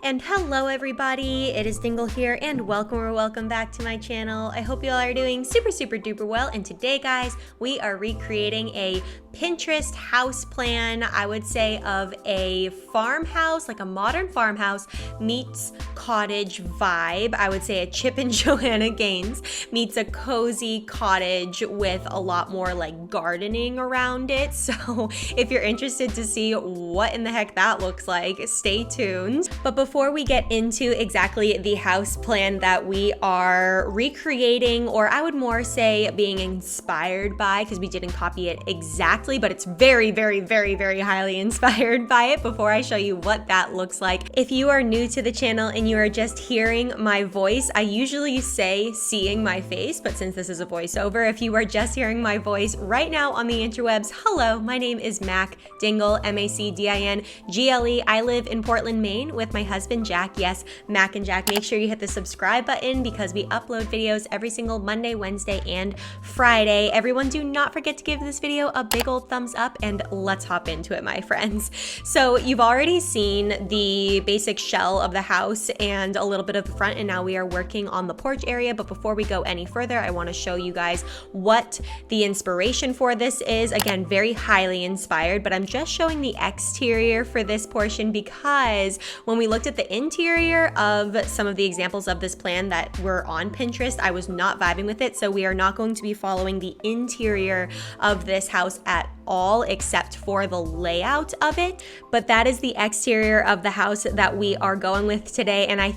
And hello everybody, it is Dingle here and welcome back to my channel. I hope you all are doing super duper well, and today guys, we are recreating a Pinterest house plan, I would say, of a farmhouse, like a modern farmhouse meets cottage vibe. I would say a Chip and Joanna Gaines meets a cozy cottage with a lot more like gardening around it. So if you're interested to see what in the heck that looks like, stay tuned. But before we get into exactly the house plan that we are recreating, or I would more say being inspired by, because we didn't copy it exactly, but it's very highly inspired by it. Before I show you what that looks like, if you are new to the channel and you are just hearing my voice, I usually say seeing my face, but since this is a voiceover, if you are just hearing my voice right now on the interwebs, hello, my name is Mac Dingle, MacDingle. I live in Portland, Maine with my husband Jack. Yes, Mac and Jack. Make sure you hit the subscribe button because we upload videos every single Monday, Wednesday, and Friday. Everyone, do not forget to give this video a big old thumbs up, and let's hop into it, my friends. So you've already seen the basic shell of the house and a little bit of the front, and now we are working on the porch area. But before we go any further, I want to show you guys what the inspiration for this is. Again, very highly inspired, but I'm just showing the exterior for this portion because when we looked at the interior of some of the examples of this plan that were on Pinterest, I was not vibing with it. So we are not going to be following the interior of this house at all, except for the layout of it. But that is the exterior of the house that we are going with today, and I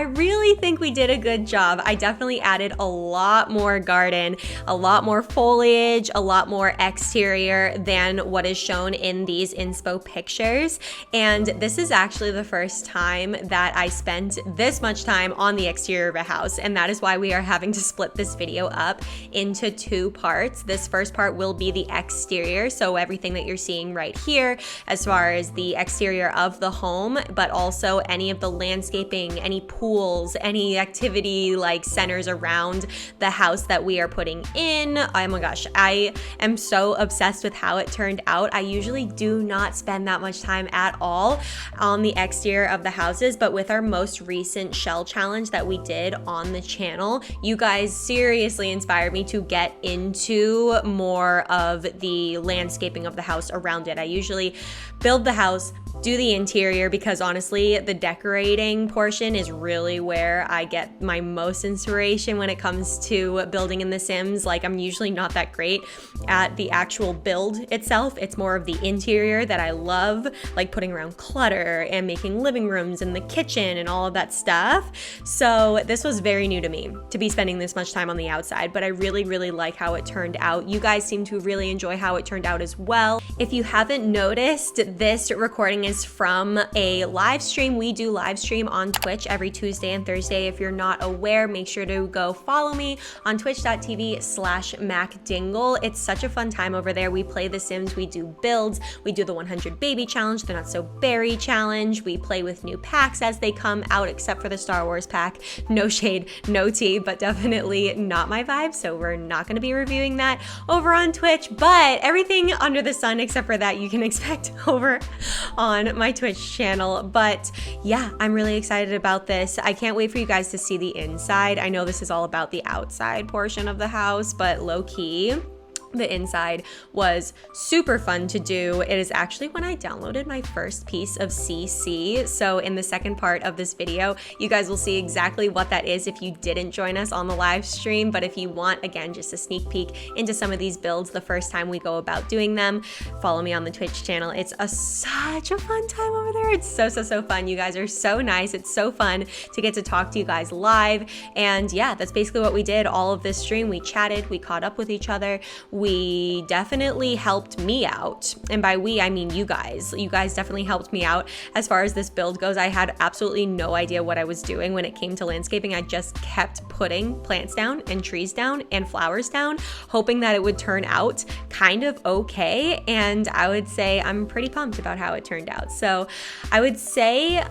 really think we did a good job. I definitely added a lot more garden, a lot more foliage, a lot more exterior than what is shown in these inspo pictures. And this is actually the first time that I spent this much time on the exterior of a house, and that is why we are having to split this video up into two parts. This first part will be the exterior, so everything that you're seeing right here as far as the exterior of the home, but also any of the landscaping, any pools, any activity like centers around the house that we are putting in. Oh my gosh, I am so obsessed with how it turned out. I usually do not spend that much time at all on the exterior of the houses, but with our most recent shell challenge that we did on the channel, you guys seriously inspired me to get into more of the landscaping of the house around it. I usually build the house, do the interior, because honestly, the decorating portion is really where I get my most inspiration when it comes to building in The Sims. Like, I'm usually not that great at the actual build itself. It's more of the interior that I love, like putting around clutter and making living rooms and the kitchen and all of that stuff. So this was very new to me to be spending this much time on the outside, but I really like how it turned out. You guys seem to really enjoy how it turned out as well. If you haven't noticed, this recording is from a live stream. We do live stream on Twitch every Tuesday and Thursday. If you're not aware, make sure to go follow me on twitch.tv/MacDingle. It's such a fun time over there. We play The Sims, we do builds, we do the 100 baby challenge, the not so berry challenge. We play with new packs as they come out, except for the Star Wars pack. No shade, no tea, but definitely not my vibe. So we're not going to be reviewing that over on Twitch, but everything under the sun except for that you can expect over on my Twitch channel. But yeah, I'm really excited about this. I can't wait for you guys to see the inside. I know this is all about the outside portion of the house, but low key, the inside was super fun to do. It is actually when I downloaded my first piece of CC. So in the second part of this video, you guys will see exactly what that is if you didn't join us on the live stream. But if you want, again, just a sneak peek into some of these builds the first time we go about doing them, follow me on the Twitch channel. It's such a fun time over there. It's so fun. You guys are so nice. It's so fun to get to talk to you guys live. And yeah, that's basically what we did all of this stream. We chatted, we caught up with each other. We definitely helped me out. And by we, I mean you guys. You guys definitely helped me out as far as this build goes. I had absolutely no idea what I was doing when it came to landscaping. I just kept putting plants down and trees down and flowers down, hoping that it would turn out kind of okay. And I would say I'm pretty pumped about how it turned out. So I would say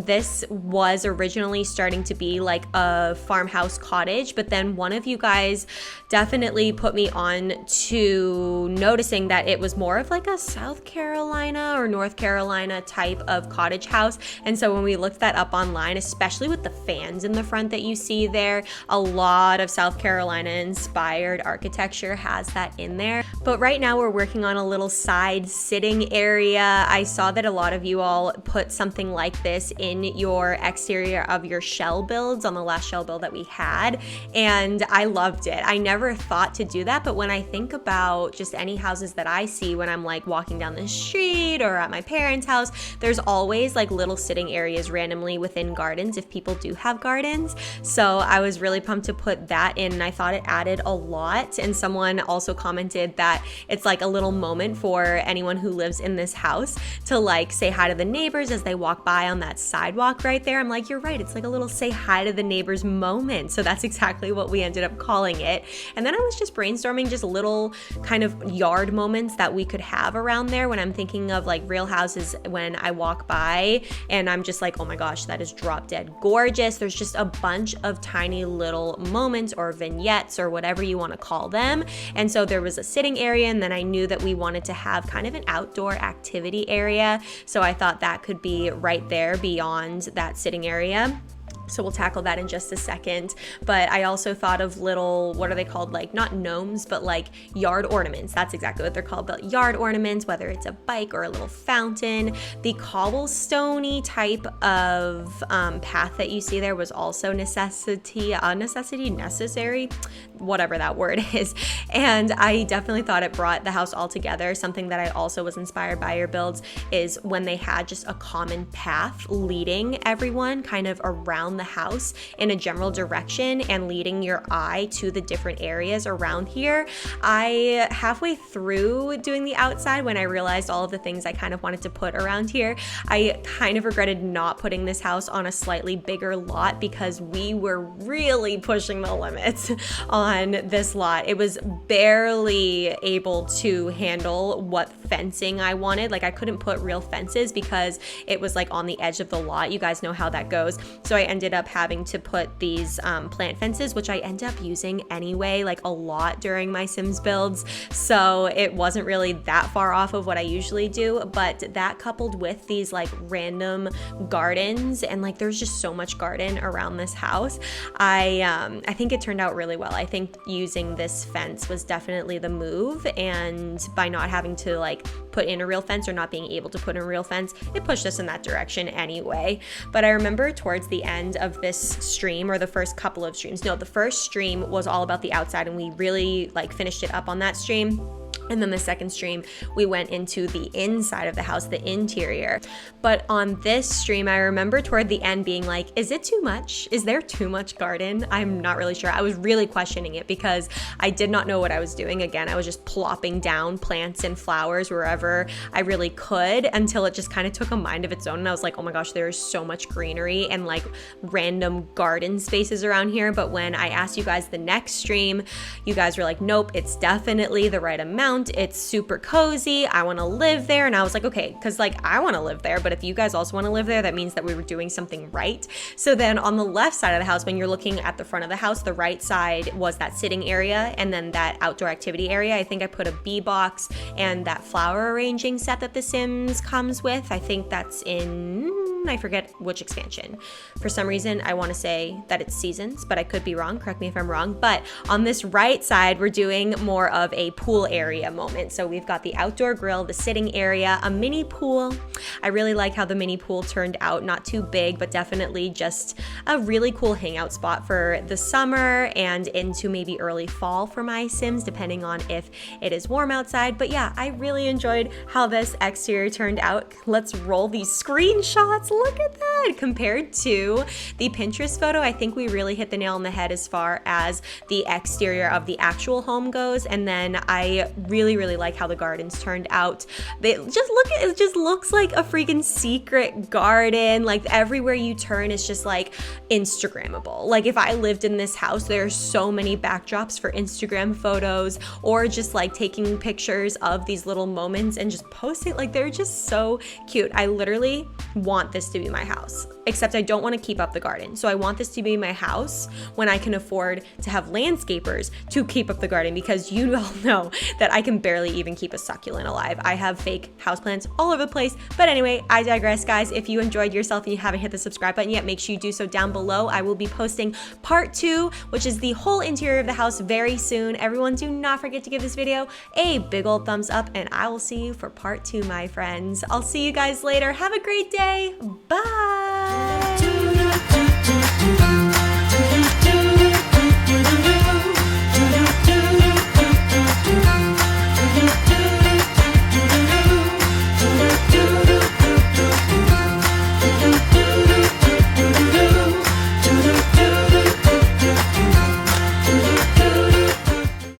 this was originally starting to be like a farmhouse cottage, but then one of you guys definitely put me on to noticing that it was more of like a South Carolina or North Carolina type of cottage house. And so when we looked that up online, especially with the fans in the front that you see there, a lot of South Carolina inspired architecture has that in there. But right now we're working on a little side sitting area. I saw that a lot of you all put something like this in your exterior of your shell builds on the last shell build that we had, and I loved it. I never thought to do that, but when I think about just any houses that I see when I'm like walking down the street or at my parents' house, there's always like little sitting areas randomly within gardens if people do have gardens. So I was really pumped to put that in, and I thought it added a lot. And someone also commented that it's like a little moment for anyone who lives in this house to like say hi to the neighbors as they walk by on that sidewalk right there. I'm like, you're right, it's like a little say hi to the neighbors moment. So that's exactly what we ended up calling it. And then I was just brainstorming just little kind of yard moments that we could have around there when I'm thinking of like real houses when I walk by and I'm just like, oh my gosh, that is drop dead gorgeous. There's just a bunch of tiny little moments or vignettes or whatever you want to call them. And so there was a sitting area, and then I knew that we wanted to have kind of an outdoor activity area. So I thought that could be right there beyond that sitting area. So we'll tackle that in just a second. But I also thought of little, what are they called? Like not gnomes, but like yard ornaments. That's exactly what they're called, but yard ornaments, whether it's a bike or a little fountain. The cobblestone-y type of path that you see there was also necessary, whatever that word is. And I definitely thought it brought the house all together. Something that I also was inspired by your builds is when they had just a common path leading everyone kind of around the house in a general direction and leading your eye to the different areas around here. I halfway through doing the outside, when I realized all of the things I kind of wanted to put around here, I kind of regretted not putting this house on a slightly bigger lot because we were really pushing the limits on this lot. It was barely able to handle what fencing I wanted. Like I couldn't put real fences because it was like on the edge of the lot. You guys know how that goes. So I ended up having to put these plant fences, which I end up using anyway, like a lot during my Sims builds. So it wasn't really that far off of what I usually do, but that coupled with these like random gardens, and like there's just so much garden around this house. I think it turned out really well. I think using this fence was definitely the move, and by not having to like put in a real fence or not being able to put in a real fence, it pushed us in that direction anyway. But I remember towards the end of this stream, or the first couple of streams, no, the first stream was all about the outside, and we really like finished it up on that stream. And then the second stream, we went into the inside of the house, the interior. But on this stream, I remember toward the end being like, is it too much? Is there too much garden? I'm not really sure. I was really questioning it because I did not know what I was doing. Again, I was just plopping down plants and flowers wherever I really could until it just kind of took a mind of its own. And I was like, oh my gosh, there is so much greenery and like random garden spaces around here. But when I asked you guys the next stream, you guys were like, nope, it's definitely the right amount. It's super cozy. I want to live there. And I was like, okay, because like I want to live there, but if you guys also want to live there, that means that we were doing something right. So then on the left side of the house, when you're looking at the front of the house, the right side was that sitting area and then that outdoor activity area. I think I put a bee box and that flower arranging set that The Sims comes with. I think that's in, I forget which expansion. For some reason, I want to say that it's Seasons, but I could be wrong. Correct me if I'm wrong. But on this right side, we're doing more of a pool area moment. So we've got the outdoor grill, the sitting area, a mini pool. I really like how the mini pool turned out. Not too big, but definitely just a really cool hangout spot for the summer and into maybe early fall for my Sims, depending on if it is warm outside. But yeah, I really enjoyed how this exterior turned out. Let's roll these screenshots. Look at that. Compared to the Pinterest photo, I think we really hit the nail on the head as far as the exterior of the actual home goes. And then I really like how the gardens turned out. It just looks like a freaking secret garden. Like everywhere you turn is just like Instagrammable. Like if I lived in this house, there's so many backdrops for Instagram photos or just like taking pictures of these little moments and just posting. Like they're just so cute. I literally want this to be my house. house, except I don't want to keep up the garden. So I want this to be my house when I can afford to have landscapers to keep up the garden, because you all know that I can barely even keep a succulent alive. I have fake houseplants all over the place. But anyway, I digress, guys. If you enjoyed yourself and you haven't hit the subscribe button yet, make sure you do so down below. I will be posting part 2, which is the whole interior of the house, very soon. Everyone, do not forget to give this video a big old thumbs up, and I will see you for part 2, my friends. I'll see you guys later. Have a great day. Bye.